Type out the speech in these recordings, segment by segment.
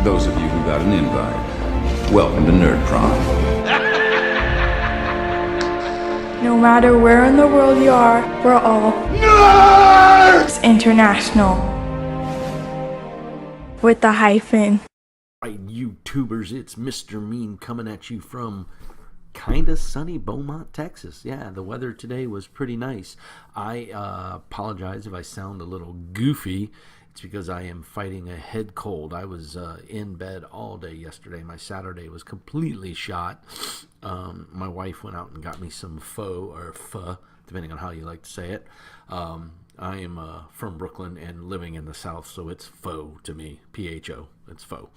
those of you who got an invite, welcome to Nerd Prom. No matter where in the world you are, we're all Nerds International. With the hyphen. Right, YouTubers, it's Mr. Mean coming at you from kinda sunny Beaumont, Texas. Yeah, the weather today was pretty nice. I apologize if I sound a little goofy. It's because I am fighting a head cold. I was in bed all day yesterday. My Saturday was completely shot. My wife went out and got me some pho, depending on how you like to say it. I am from Brooklyn and living in the South, so it's pho to me. Pho. It's pho.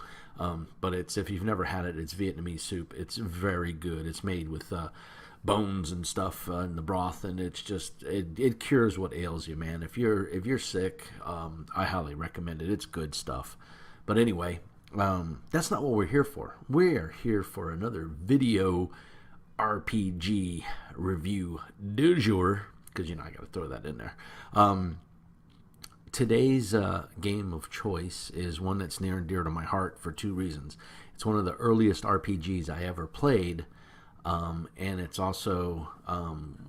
But it's, if you've never had it, it's Vietnamese soup. It's very good. It's made with bones and stuff in the broth, and it's just it cures what ails you, man. If you're sick, I highly recommend it. It's good stuff. But anyway, that's not what we're here for. We're here for another video RPG review du jour, because I got to throw that in there. Today's game of choice is one that's near and dear to my heart for two reasons. It's one of the earliest RPGs I ever played, and it's also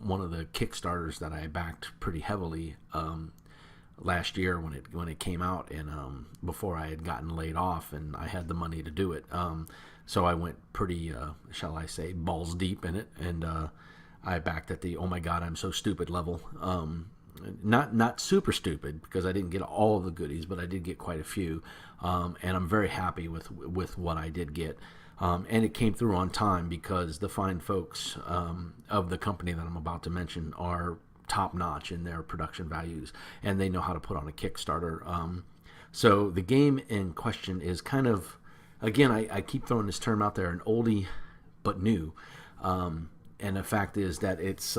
one of the Kickstarters that I backed pretty heavily last year when it came out, and before I had gotten laid off and I had the money to do it. So I went pretty, shall I say, balls deep in it, and I backed at the oh my god I'm so stupid level. Not super stupid, because I didn't get all of the goodies, but I did get quite a few, and I'm very happy with what I did get. And it came through on time, because the fine folks of the company that I'm about to mention are top-notch in their production values, and they know how to put on a Kickstarter. So the game in question is kind of, again, I keep throwing this term out there, an oldie but new. And the fact is that it's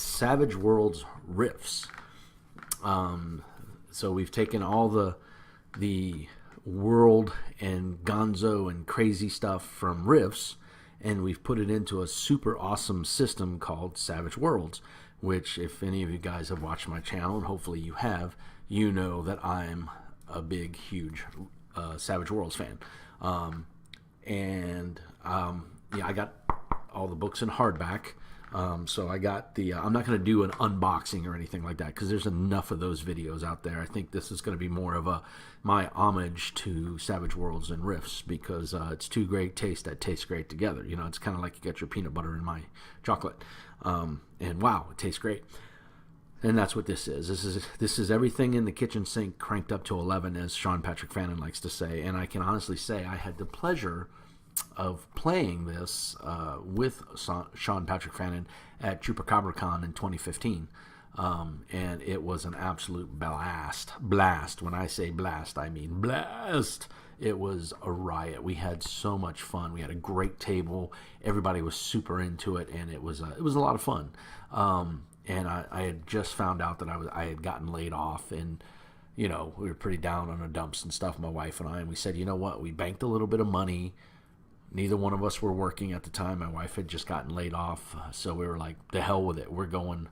Savage Rfts. So we've taken all the world and gonzo and crazy stuff from Rifts, and we've put it into a super awesome system called Savage Worlds, which, if any of you guys have watched my channel, and hopefully you have, you know that I'm a big, huge Savage Worlds fan. I got all the books in hardback. So I got the, I'm not going to do an unboxing or anything like that, because there's enough of those videos out there. I think this is going to be more of my homage to Savage Worlds and Rifts, because it's two great tastes that taste great together. It's kind of like you got your peanut butter in my chocolate. And wow, it tastes great. And that's what this is. This is everything in the kitchen sink cranked up to 11, as Sean Patrick Fannin likes to say. And I can honestly say I had the pleasure of playing this with Sean Patrick Fannin at ChupacabraCon in 2015, and it was an absolute blast. When I say blast, I mean blast. It was a riot. We had so much fun. We had a great table. Everybody was super into it, and it was a lot of fun. And I had just found out that I had gotten laid off, and we were pretty down on the dumps and stuff, my wife and I, and we said, you know what, we banked a little bit of money. Neither one of us were working at the time. My wife had just gotten laid off, so we were like, the hell with it. We're going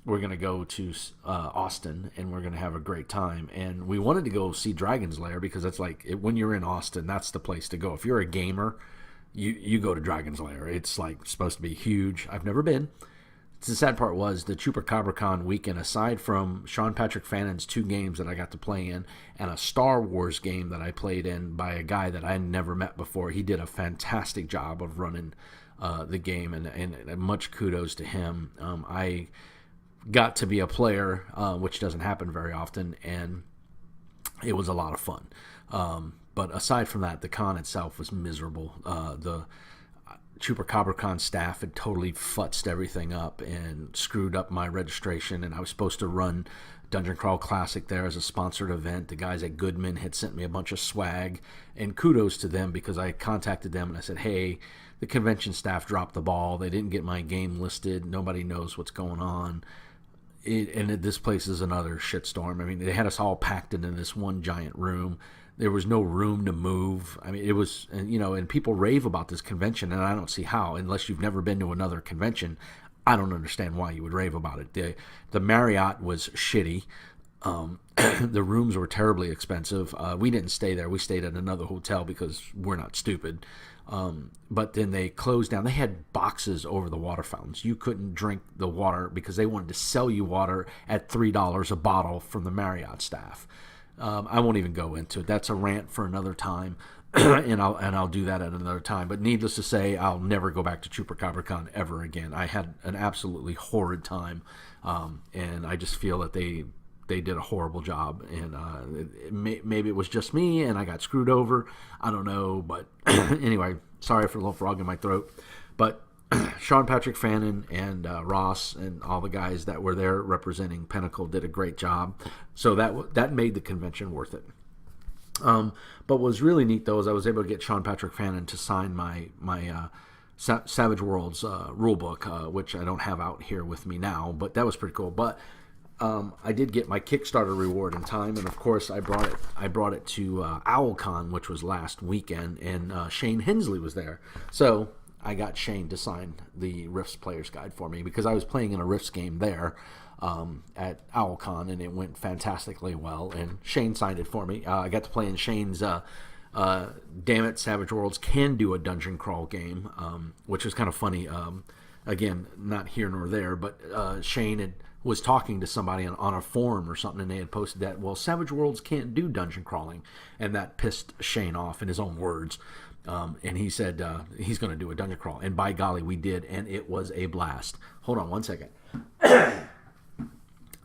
to go to Austin, and we're going to have a great time. And we wanted to go see Dragon's Lair, because that's like, when you're in Austin, that's the place to go. If you're a gamer, you go to Dragon's Lair. It's like supposed to be huge. I've never been. The sad part was the ChupacabraCon weekend, aside from Sean Patrick Fannin's 2 games that I got to play in, and a Star Wars game that I played in by a guy that I never met before. He did a fantastic job of running the game, and much kudos to him. I got to be a player, which doesn't happen very often, and it was a lot of fun. But aside from that, the con itself was miserable. The ChupacabraCon staff had totally futzed everything up and screwed up my registration, and I was supposed to run Dungeon Crawl Classic there as a sponsored event. The guys at Goodman had sent me a bunch of swag, and kudos to them, because I contacted them and I said, hey, the convention staff dropped the ball. They didn't get my game listed. Nobody knows what's going on. This place is another shitstorm. I mean, they had us all packed into this one giant room. There was no room to move. I mean, it was, and people rave about this convention, and I don't see how, unless you've never been to another convention. I don't understand why you would rave about it. The Marriott was shitty. The rooms were terribly expensive. We didn't stay there. We stayed at another hotel because we're not stupid. But then they closed down. They had boxes over the water fountains. You couldn't drink the water because they wanted to sell you water at $3 a bottle from the Marriott staff. I won't even go into it. That's a rant for another time, and I'll do that at another time. But needless to say, I'll never go back to Chupacabra ever again. I had an absolutely horrid time, and I just feel that they did a horrible job, and maybe it was just me and I got screwed over. I don't know, but anyway, sorry for the little frog in my throat. But Sean Patrick Fannin and Ross and all the guys that were there representing Pinnacle did a great job. So that made the convention worth it. But what was really neat, though, is I was able to get Sean Patrick Fannin to sign my Savage Worlds rulebook, which I don't have out here with me now, but that was pretty cool. But I did get my Kickstarter reward in time, and of course I brought it to OwlCon, which was last weekend, and Shane Hensley was there. So I got Shane to sign the Rifts Player's Guide for me because I was playing in a Rifts game there at OwlCon, and it went fantastically well, and Shane signed it for me. I got to play in Shane's Damn It, Savage Worlds Can Do a Dungeon Crawl game, which was kind of funny. Again, not here nor there, but Shane was talking to somebody on a forum or something, and they had posted that, well, Savage Worlds can't do dungeon crawling, and that pissed Shane off in his own words. And he said he's going to do a dungeon crawl, and by golly, we did, and it was a blast. Hold on one second.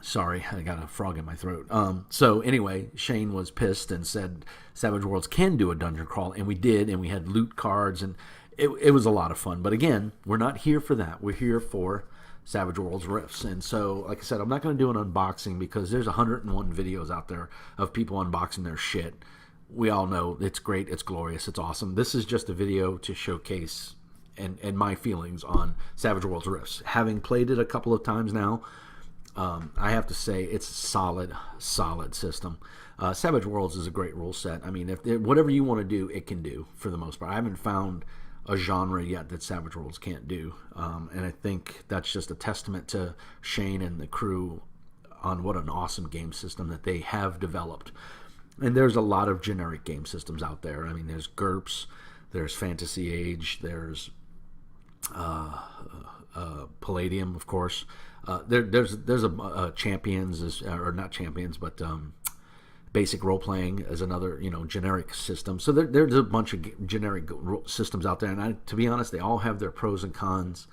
Sorry, I got a frog in my throat. So anyway, Shane was pissed and said Savage Worlds can do a dungeon crawl, and we did, and we had loot cards, and it was a lot of fun. But again, we're not here for that. We're here for Savage Worlds Rifts. And so, like I said, I'm not going to do an unboxing because there's 101 videos out there of people unboxing their shit. We all know it's great, it's glorious, it's awesome. This is just a video to showcase and my feelings on Savage Worlds Rifts. Having played it a couple of times now, I have to say it's a solid system. Savage Worlds is a great rule set. I mean, whatever you want to do, it can do for the most part. I haven't found a genre yet that Savage Worlds can't do, and I think that's just a testament to Shane and the crew on what an awesome game system that they have developed. And there's a lot of generic game systems out there. I mean, there's GURPS, there's Fantasy Age, there's Palladium, of course. There's a Champions, or not Champions, but Basic Role Playing as another, generic system. So there's a bunch of generic systems out there, and to be honest, they all have their pros and cons.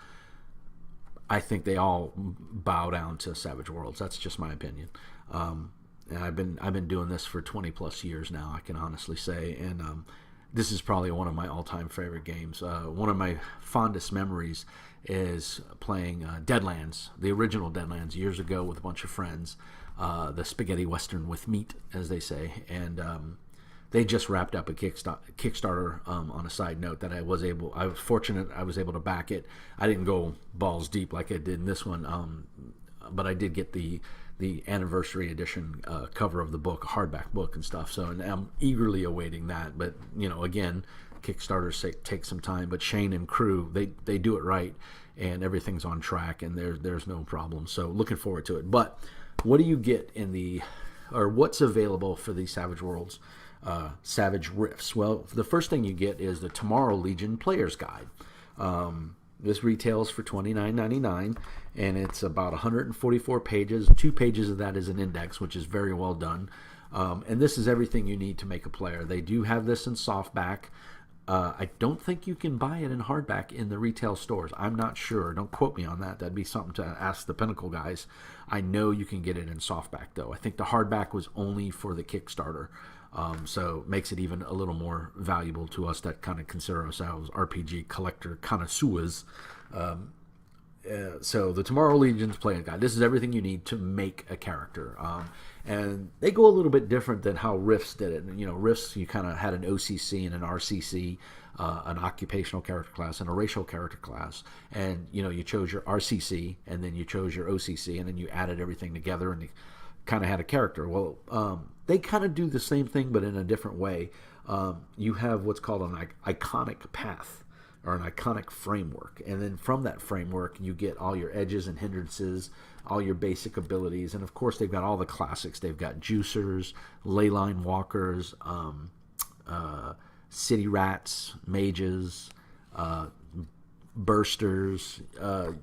I think they all bow down to Savage Worlds. That's just my opinion. And I've been doing this for 20 plus years now, I can honestly say, and this is probably one of my all-time favorite games. One of my fondest memories is playing Deadlands, the original Deadlands, years ago with a bunch of friends. The spaghetti western with meat, as they say, and they just wrapped up a Kickstarter. On a side note, that I was fortunate I was able to back it. I didn't go balls deep like I did in this one, but I did get the anniversary edition cover of the book, a hardback book and stuff. So, and I'm eagerly awaiting that. But again, Kickstarters take some time, but Shane and crew, they do it right, and everything's on track, and there's no problem. So looking forward to it. But what do you get what's available for the Savage Worlds Savage Rfts? Well, the first thing you get is the Tomorrow Legion Player's Guide. This retails for $29.99, and it's about 144 pages. 2 pages of that is an index, which is very well done. And this is everything you need to make a player. They do have this in softback. I don't think you can buy it in hardback in the retail stores. I'm not sure. Don't quote me on that. That'd be something to ask the Pinnacle guys. I know you can get it in softback, though. I think the hardback was only for the Kickstarter. So it makes it even a little more valuable to us that kind of consider ourselves RPG collector connoisseurs. So the Tomorrow Legion's Playing Guide. This is everything you need to make a character. And they go a little bit different than how Rifts did it. And, Rifts, you kind of had an OCC and an RCC, an occupational character class and a racial character class. And, you chose your RCC, and then you chose your OCC, and then you added everything together, and you kind of had a character. Well, they kind of do the same thing, but in a different way. You have what's called an iconic path, or an iconic framework, and then from that framework you get all your edges and hindrances, all your basic abilities. And of course, they've got all the classics. They've got juicers, leyline walkers, city rats, mages, bursters,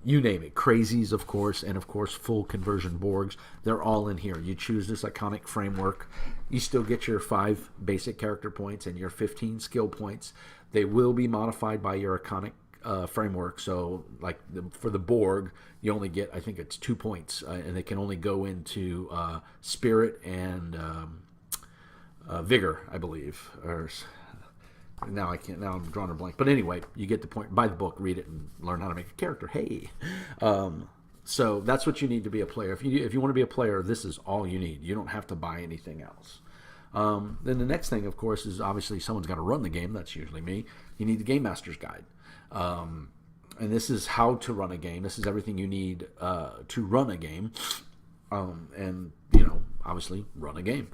you name it, crazies, of course, and of course full conversion Borgs. They're all in here. You choose this iconic framework, you still get your 5 basic character points and your 15 skill points. They will be modified by your iconic framework. So like for the Borg, you only get, I think it's 2 points, and they can only go into spirit and vigor, I believe, or now I can't. Now I'm drawing a blank. But anyway, you get the point. Buy the book, read it, and learn how to make a character. Hey, so that's what you need to be a player. If you want to be a player, this is all you need. You don't have to buy anything else. Then the next thing, of course, is obviously someone's got to run the game. That's usually me. You need the Game Master's Guide, and this is how to run a game. This is everything you need to run a game, and obviously run a game.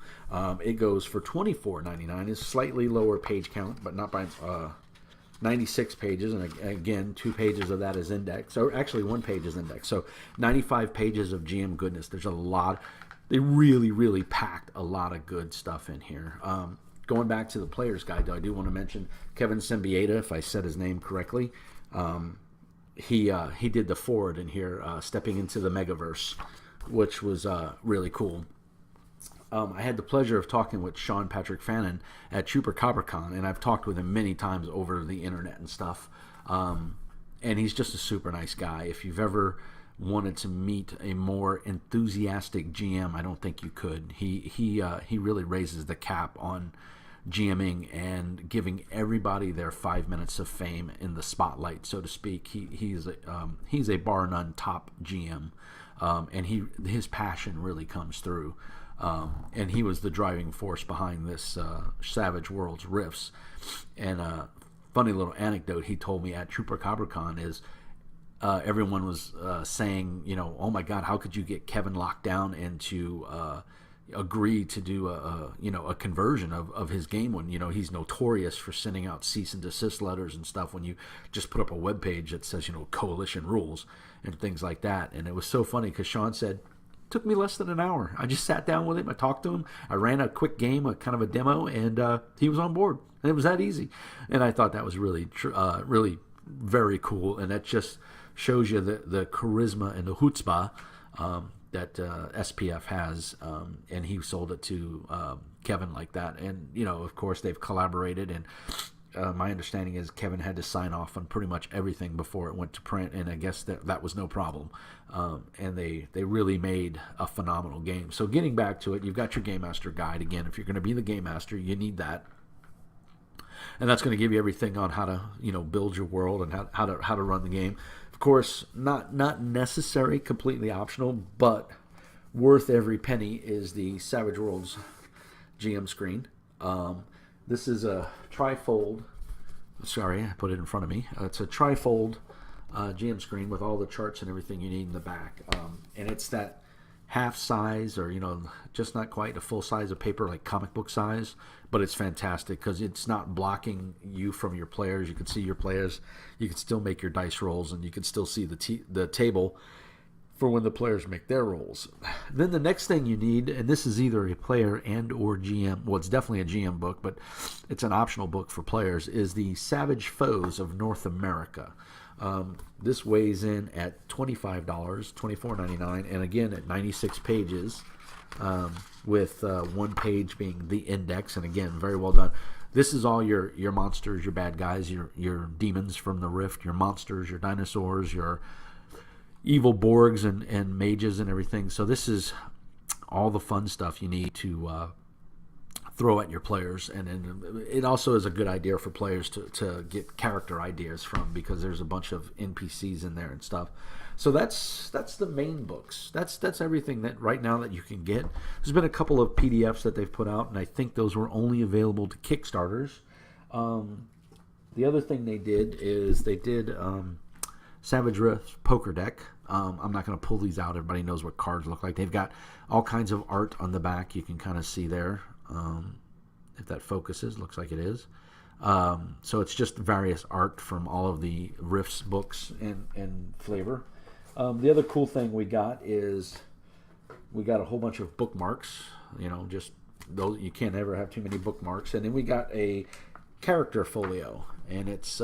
It goes for $24.99. It's slightly lower page count, but not by 96 pages. And again, 2 pages of that is index. Or actually, 1 page is index. So 95 pages of GM goodness. There's a lot. They really, really packed a lot of good stuff in here. Going back to the player's guide, though, I do want to mention Kevin Sembieta, if I said his name correctly. He did the forward in here, stepping into the Megaverse, which was really cool. I had the pleasure of talking with Sean Patrick Fannin at ChupacabreCon, and I've talked with him many times over the internet and stuff. And he's just a super nice guy. If you've ever wanted to meet a more enthusiastic GM, I don't think you could. He really raises the cap on GMing and giving everybody their 5 minutes of fame in the spotlight, so to speak. He's a bar none top GM, and his passion really comes through. And he was the driving force behind this Savage Rfts. And a funny little anecdote he told me at ChupacabreCon is everyone was saying, oh my God, how could you get Kevin locked down and to agree to do a conversion of his game when he's notorious for sending out cease and desist letters and stuff when you just put up a web page that says coalition rules and things like that. And it was so funny because Sean said, took me less than an hour. I just sat down with him. I talked to him. I ran a quick game, a kind of a demo, and he was on board. And it was that easy. And I thought that was really, really very cool. And that just shows you the charisma and the chutzpah that SPF has. And he sold it to Kevin like that. And, of course, they've collaborated. And my understanding is Kevin had to sign off on pretty much everything before it went to print, and I guess that was no problem. And they really made a phenomenal game. So getting back to it, you've got your Game Master Guide. Again, if you're going to be the Game Master, you need that. And that's going to give you everything on how to build your world and how to run the game. Of course, not necessary, completely optional, but worth every penny is the Savage Worlds GM screen. This is a trifold. Sorry, I put it in front of me. It's a trifold GM screen with all the charts and everything you need in the back. And it's that half size, or just not quite a full size of paper, like comic book size. But it's fantastic because it's not blocking you from your players. You can see your players. You can still make your dice rolls, and you can still see the table for when the players make their rolls. Then the next thing you need, and this is either a player and or GM, well, it's definitely a GM book, but it's an optional book for players, is the Savage Foes of North America. This weighs in at $25, $24.99, and again at 96 pages, with 1 page being the index, and again, very well done. This is all your monsters, your bad guys, your demons from the Rift, your monsters, your dinosaurs, your evil Borgs and mages and everything. So this is all the fun stuff you need to throw at your players, and it also is a good idea for players to get character ideas from, because there's a bunch of NPCs in there and stuff. So that's the main books. That's everything that right now that you can get. There's been a couple of PDFs that they've put out, and I think those were only available to Kickstarters. The other thing they did is they did Savage Rfts poker deck. I'm not going to pull these out. Everybody knows what cards look like. They've got all kinds of art on the back. You can kind of see there. If that focuses, looks like it is. So it's just various art from all of the Rfts books and flavor. The other cool thing we got is we got a whole bunch of bookmarks. Just those, you can't ever have too many bookmarks. And then we got a character folio, and it's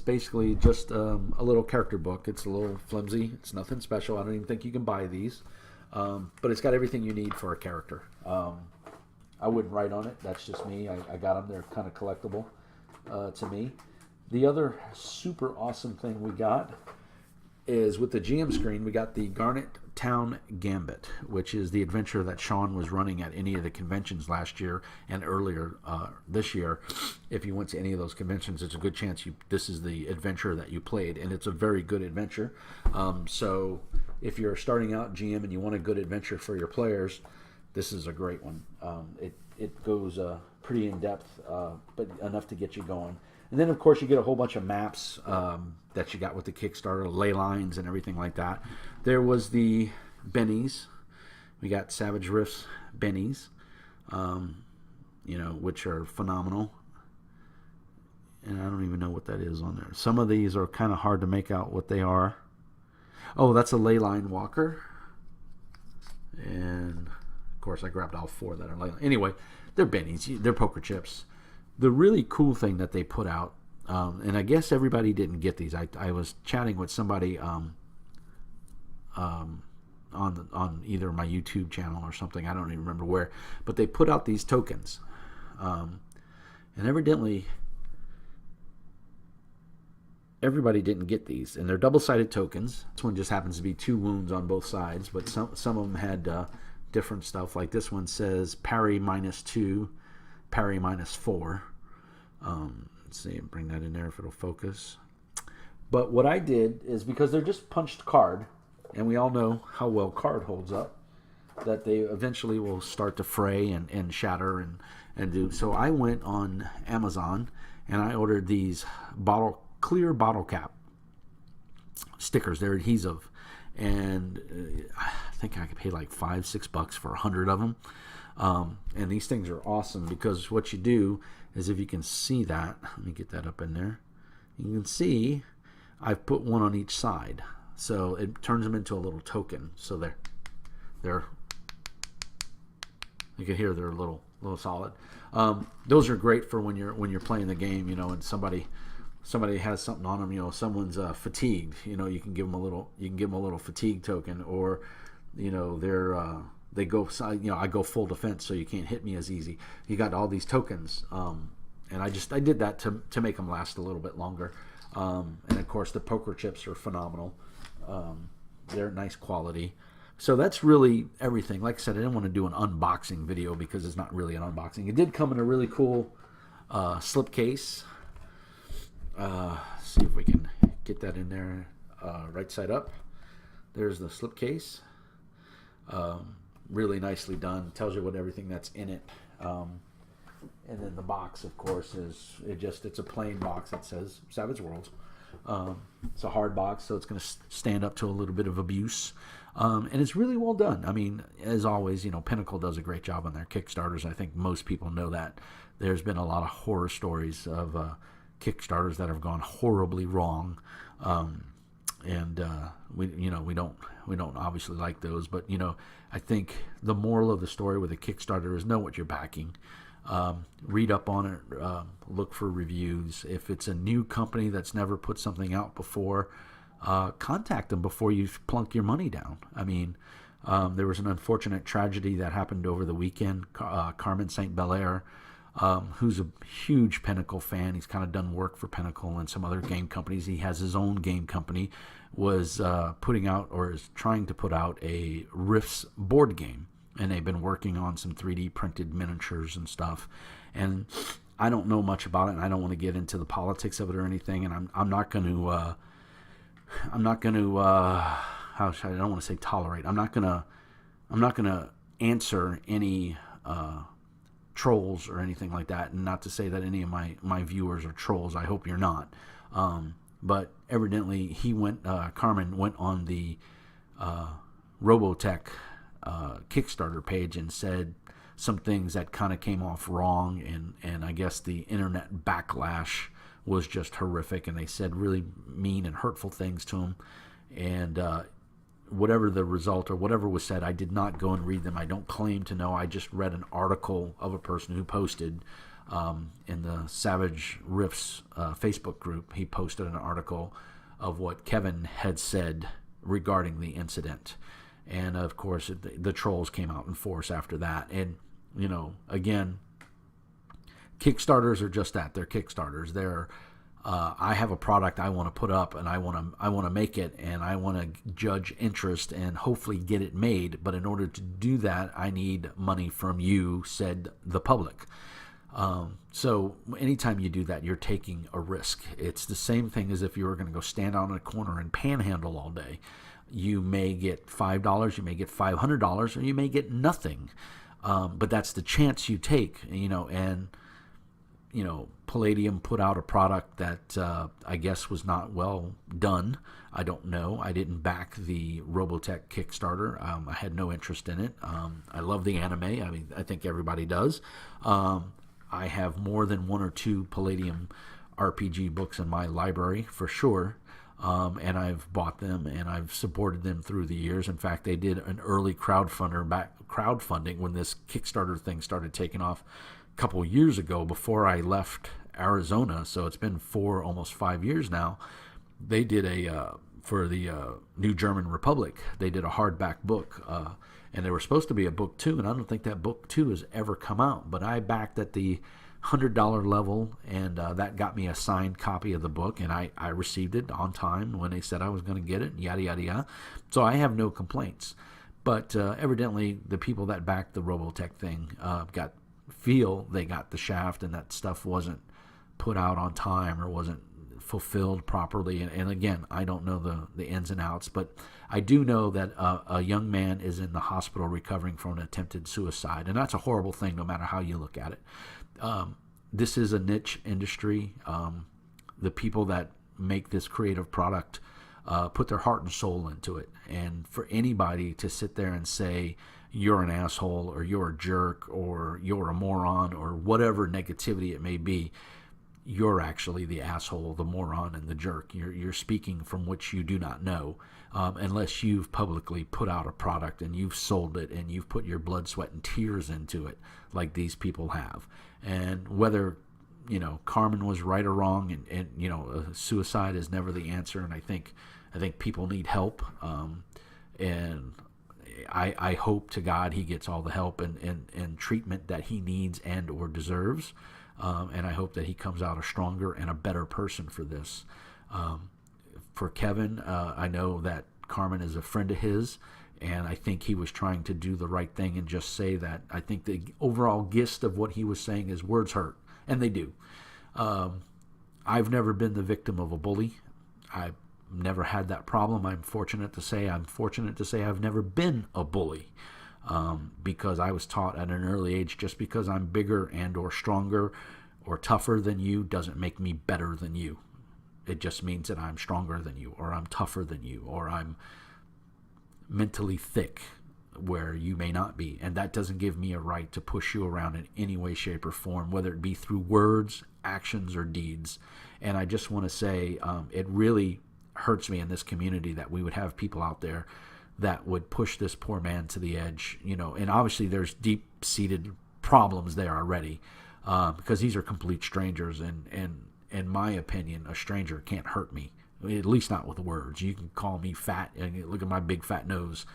basically just a little character book. It's a little flimsy. It's nothing special. I don't even think you can buy these, but it's got everything you need for a character. I wouldn't write on it. That's just me. I got them. They're kind of collectible to me. The other super awesome thing we got is with the GM screen, we got the Garnet Town Gambit, which is the adventure that Sean was running at any of the conventions last year and earlier this year. If you went to any of those conventions, it's a good chance this is the adventure that you played, and it's a very good adventure. So if you're starting out GM and you want a good adventure for your players, this is a great one. It goes pretty in depth, but enough to get you going. And then, of course, you get a whole bunch of maps that you got with the Kickstarter, ley lines and everything like that. There was the bennies. We got Savage Rfts bennies, which are phenomenal. And I don't even know what that is on there. Some of these are kind of hard to make out what they are. Oh, that's a ley line walker. And, of course, I grabbed all four that are ley line. Anyway, they're bennies. They're poker chips. The really cool thing that they put out, and I guess everybody didn't get these. I was chatting with somebody on either my YouTube channel or something. I don't even remember where, but they put out these tokens, and evidently everybody didn't get these. And they're double-sided tokens. This one just happens to be 2 wounds on both sides, but some of them had different stuff. Like this one says parry -2. Parry -4. Let's see, bring that in there if it'll focus. But what I did is, because they're just punched card, and we all know how well card holds up, that they eventually will start to fray and shatter and do. So I went on Amazon and I ordered these clear bottle cap stickers. They're adhesive, and I think I could pay like $5-6 for 100 of them. And these things are awesome, because what you do is, if you can see that, let me get that up in there. You can see I've put one on each side, so it turns them into a little token. So they're you can hear they're a little solid. Those are great for when you're playing the game, and somebody has something on them. Someone's fatigued. You can give them a little fatigue token, or they go, I go full defense, so you can't hit me as easy. You got all these tokens, and I did that to make them last a little bit longer. And of course, the poker chips are phenomenal. They're nice quality. So that's really everything. Like I said, I didn't want to do an unboxing video because it's not really an unboxing. It did come in a really cool slipcase. See if we can get that in there right side up. There's the slipcase. Really nicely done. Tells you what everything that's in it. And then the box, of course, it's a plain box that says Savage Worlds. It's a hard box, so it's going to stand up to a little bit of abuse. And it's really well done. I mean, as always, Pinnacle does a great job on their Kickstarters. I think most people know that. There's been a lot of horror stories of Kickstarters that have gone horribly wrong. And we don't obviously like those, but I think the moral of the story with a Kickstarter is know what you're backing. Read up on it, look for reviews. If it's a new company that's never put something out before, contact them before you plunk your money down. I mean, there was an unfortunate tragedy that happened over the weekend. Carmen St. Belair, who's a huge Pinnacle fan. He's kind of done work for Pinnacle and some other game companies. He has his own game company, was putting out, or is trying to put out, a Rfts board game. And they've been working on some 3D printed miniatures and stuff. And I don't know much about it, and I don't want to get into the politics of it or anything. And I'm not going to, I don't want to say tolerate. I'm not going to answer any trolls or anything like that. And not to say that any of my viewers are trolls. I hope you're not. But evidently Carmen went on the Robotech Kickstarter page and said some things that kind of came off wrong, and I guess the internet backlash was just horrific, and they said really mean and hurtful things to him, And whatever the result or whatever was said, I did not go and read them. I don't claim to know. I just read an article of a person who posted in the Savage Rfts Facebook group. He posted an article of what Kevin had said regarding the incident. And of course, the trolls came out in force after that. And, again, Kickstarters are just that. They're Kickstarters. They're I have a product I want to put up, and I want to make it, and I want to judge interest and hopefully get it made. But in order to do that, I need money from you, said the public. So anytime you do that, you're taking a risk. It's the same thing as if you were going to go stand out in a corner and panhandle all day. You may get $5, you may get $500, or you may get nothing. But that's the chance you take, and Palladium put out a product that I guess was not well done. I don't know. I didn't back the Robotech Kickstarter. I had no interest in it. I love the anime. I mean, I think everybody does. I have more than one or two Palladium RPG books in my library for sure. And I've bought them and I've supported them through the years. In fact, they did an early crowdfunding when this Kickstarter thing started taking off a couple years ago before I left Arizona. So it's been almost 5 years now. They did for the New German Republic, they did a hardback book. And there was supposed to be a book 2, and I don't think that book 2 has ever come out. But I backed at the $100 level, and that got me a signed copy of the book, and I received it on time when they said I was going to get it, yada, yada, yada. So I have no complaints. But evidently, the people that backed the Robotech thing feel they got the shaft, and that stuff wasn't put out on time or wasn't fulfilled properly. And again, I don't know the ins and outs, but I do know that a young man is in the hospital recovering from an attempted suicide, and that's a horrible thing no matter how you look at it. This is a niche industry. The people that make this creative product put their heart and soul into it. And for anybody to sit there and say, you're an asshole, or you're a jerk, or you're a moron, or whatever negativity it may be, you're actually the asshole, the moron, and the jerk. You're speaking from which you do not know, unless you've publicly put out a product and you've sold it and you've put your blood, sweat, and tears into it, like these people have. And whether Carmen was right or wrong, and suicide is never the answer. And I think people need help, and I hope to God he gets all the help and treatment that he needs and or deserves. And I hope that he comes out a stronger and a better person for this. For Kevin, I know that Carmen is a friend of his, and I think he was trying to do the right thing and just say that. I think the overall gist of what he was saying is words hurt, and they do. I've never been the victim of a bully. I've never had that problem. I'm fortunate to say I've never been a bully. Because I was taught at an early age, just because I'm bigger and or stronger or tougher than you doesn't make me better than you. It just means that I'm stronger than you, or I'm tougher than you, or I'm mentally thick where you may not be. And that doesn't give me a right to push you around in any way, shape, or form, whether it be through words, actions, or deeds. And I just want to say it really hurts me in this community that we would have people out there that would push this poor man to the edge, and obviously there's deep-seated problems there already, because these are complete strangers, and in my opinion, a stranger can't hurt me, at least not with words. You can call me fat, and look at my big fat nose.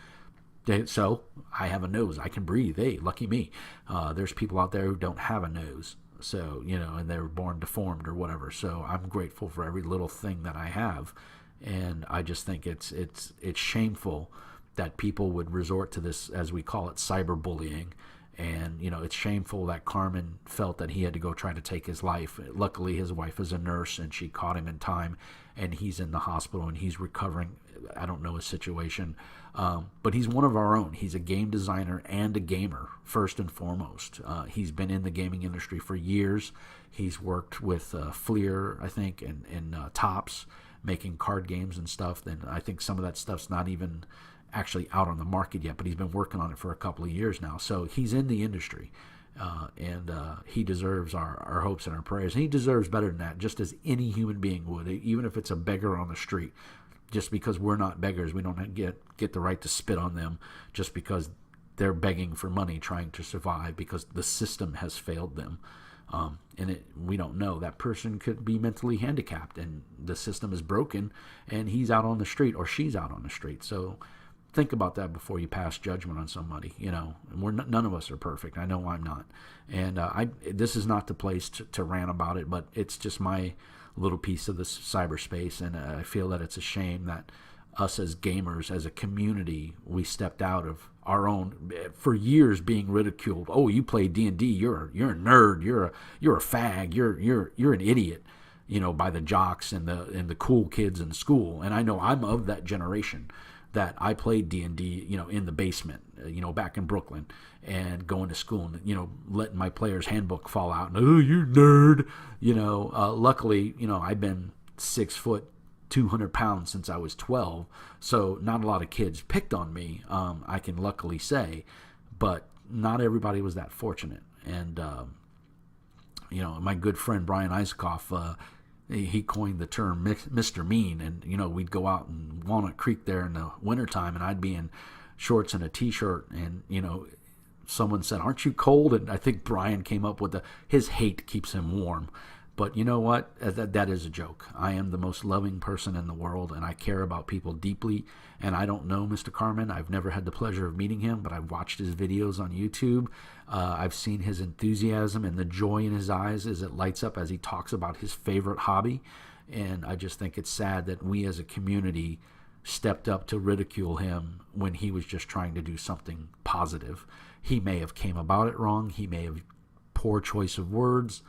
So I have a nose. I can breathe. Hey, lucky me. There's people out there who don't have a nose, so, and they were born deformed or whatever. So I'm grateful for every little thing that I have, and I just think it's shameful that people would resort to this, as we call it, cyberbullying. And, it's shameful that Carmen felt that he had to go try to take his life. Luckily, his wife is a nurse, and she caught him in time, and he's in the hospital, and he's recovering. I don't know his situation. But he's one of our own. He's a game designer and a gamer, first and foremost. He's been in the gaming industry for years. He's worked with Fleer, I think, and Tops, making card games and stuff. Then I think some of that stuff's not even actually out on the market yet, but he's been working on it for a couple of years now. So he's in the industry, and he deserves our hopes and our prayers. And he deserves better than that, just as any human being would, even if it's a beggar on the street. just because we're not beggars, we don't get the right to spit on them just because they're begging for money, trying to survive because the system has failed them. We don't know. That person could be mentally handicapped and the system is broken and he's out on the street or she's out on the street. So think about that before you pass judgment on somebody. None of us are perfect. I know I'm not. And this is not the place to rant about it, but it's just my little piece of this cyberspace. And I feel that it's a shame that us as gamers, as a community, we stepped out of our own, for years being ridiculed. Oh, you play D&D, you're a nerd, you're a fag, you're an idiot, by the jocks and the cool kids in school. And I know I'm of that generation that I played D&D, in the basement, back in Brooklyn, and going to school and, letting my player's handbook fall out and, oh, you nerd, luckily, I've been 6 foot 200 pounds since I was 12, so not a lot of kids picked on me, I can luckily say, but not everybody was that fortunate. And my good friend Brian Isakoff, he coined the term Mr. Mean, and we'd go out in Walnut Creek there in the wintertime, and I'd be in shorts and a t-shirt, and someone said, aren't you cold? And I think Brian came up with his hate keeps him warm. But you know what? That is a joke. I am the most loving person in the world, and I care about people deeply. And I don't know Mr. Carmen. I've never had the pleasure of meeting him, but I've watched his videos on YouTube. I've seen his enthusiasm and the joy in his eyes as it lights up as he talks about his favorite hobby. And I just think it's sad that we as a community stepped up to ridicule him when he was just trying to do something positive. He may have came about it wrong. He may have poor choice of words.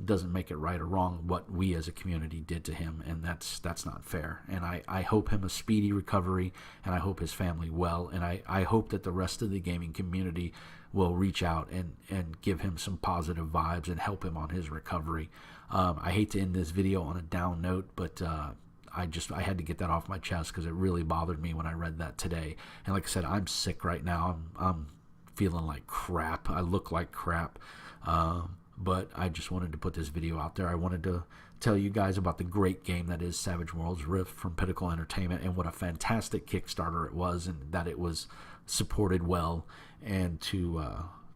Doesn't make it right or wrong what we as a community did to him, and that's not fair. And I hope him a speedy recovery, and I hope his family well, and I hope that the rest of the gaming community will reach out and give him some positive vibes and help him on his recovery. I hate to end this video on a down note, but I had to get that off my chest because it really bothered me when I read that today. And like I said, I'm sick right now. I'm feeling like crap. I look like crap. But I just wanted to put this video out there. I wanted to tell you guys about the great game that is Savage Worlds Rift from Pinnacle Entertainment, and what a fantastic Kickstarter it was, and that it was supported well. And to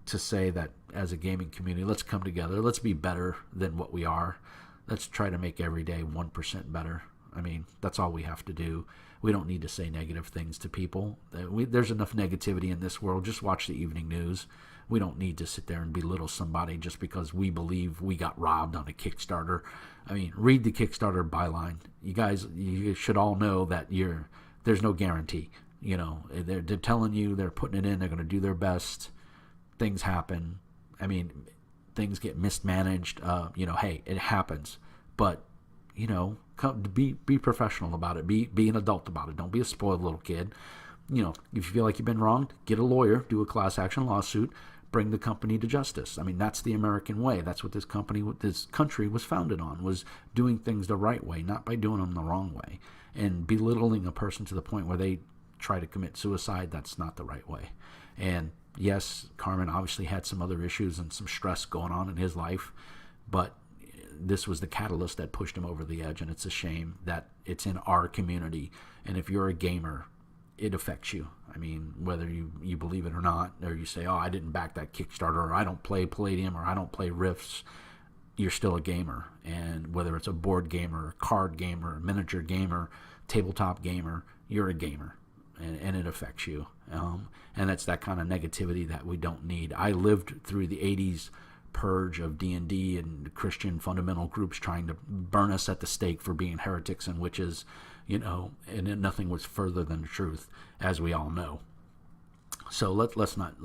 say that as a gaming community, let's come together. Let's be better than what we are. Let's try to make every day 1% better. I mean, that's all we have to do. We don't need to say negative things to people. There's enough negativity in this world. Just watch the evening news. We don't need to sit there and belittle somebody just because we believe we got robbed on a Kickstarter. I mean, read the Kickstarter byline. You guys, you should all know that there's no guarantee. They're telling you, they're putting it in, they're going to do their best. Things happen. I mean, things get mismanaged. Hey, it happens. But, be professional about it. Be an adult about it. Don't be a spoiled little kid. If you feel like you've been wronged, get a lawyer, do a class action lawsuit, bring the company to justice. I mean, that's the American way. That's what this country was founded on, was doing things the right way, not by doing them the wrong way. And belittling a person to the point where they try to commit suicide, that's not the right way. And yes, Carmen obviously had some other issues and some stress going on in his life, but this was the catalyst that pushed him over the edge, and it's a shame that it's in our community. And if you're a gamer, it affects you. I mean, whether you believe it or not, or you say, oh, I didn't back that Kickstarter, or I don't play Palladium, or I don't play Rifts, you're still a gamer. And whether it's a board gamer, a card gamer, a miniature gamer, tabletop gamer, you're a gamer, and it affects you. And that's that kind of negativity that we don't need. I lived through the 80s purge of D&D and Christian fundamental groups trying to burn us at the stake for being heretics and witches, and nothing was further than the truth, as we all know. So let's not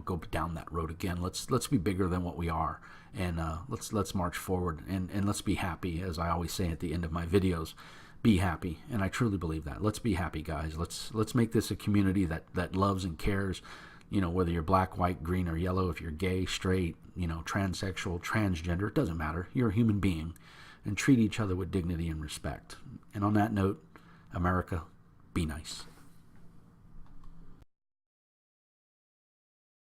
go down that road again. Let's be bigger than what we are, and let's march forward, and let's be happy. As I always say at the end of my videos, be happy, and I truly believe that. Let's be happy, guys. Let's make this a community that loves and cares. Whether you're black, white, green, or yellow, if you're gay, straight, transsexual, transgender, it doesn't matter. You're a human being, and treat each other with dignity and respect. And on that note, America, be nice.